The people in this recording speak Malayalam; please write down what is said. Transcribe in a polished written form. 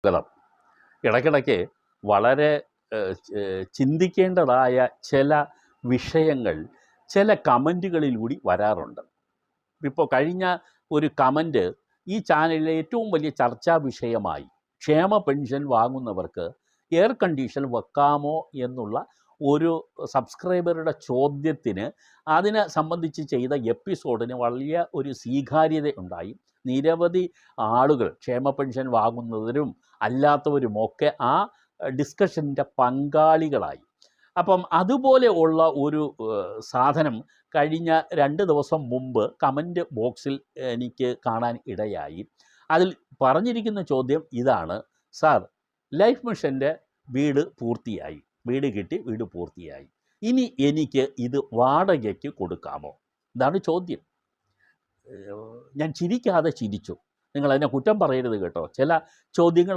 സ്വാഗതം. ഇടയ്ക്കിടയ്ക്ക് വളരെ ചിന്തിക്കേണ്ടതായ ചില വിഷയങ്ങൾ ചില കമൻറ്റുകളിലൂടി വരാറുണ്ട്. ഇപ്പോൾ കഴിഞ്ഞ ഒരു കമൻറ്റ് ഈ ചാനലിലെ ഏറ്റവും വലിയ ചർച്ചാ വിഷയമായി. ക്ഷേമ പെൻഷൻ വാങ്ങുന്നവർക്ക് എയർ കണ്ടീഷൻ വെക്കാമോ എന്നുള്ള ഒരു സബ്സ്ക്രൈബറുടെ ചോദ്യത്തിന് അതിനെ സംബന്ധിച്ച് ചെയ്ത എപ്പിസോഡിന് വലിയ ഒരു സ്വീകാര്യത ഉണ്ടായി. നിരവധി ആളുകൾ ക്ഷേമ പെൻഷൻ വാങ്ങുന്നവരും അല്ലാത്തവരുമൊക്കെ ആ ഡിസ്കഷൻ്റെ പങ്കാളികളായി. അപ്പം അതുപോലെ ഉള്ള ഒരു സാധനം കഴിഞ്ഞ 2 ദിവസം മുമ്പ് കമൻറ്റ് ബോക്സിൽ എനിക്ക് കാണാൻ ഇടയായി. അതിൽ പറഞ്ഞിരിക്കുന്ന ചോദ്യം ഇതാണ്: സാർ, ലൈഫ് മിഷൻ്റെ വീട് പൂർത്തിയായി, വീട് കിട്ടി, വീട് പൂർത്തിയായി, ഇനി എനിക്ക് ഇത് വാടകയ്ക്ക് കൊടുക്കാമോ? ഇതാണ് ചോദ്യം. ഞാൻ ചിരിക്കാതെ ചിരിച്ചു. നിങ്ങളതിനെ കുറ്റം പറയരുത് കേട്ടോ. ചില ചോദ്യങ്ങൾ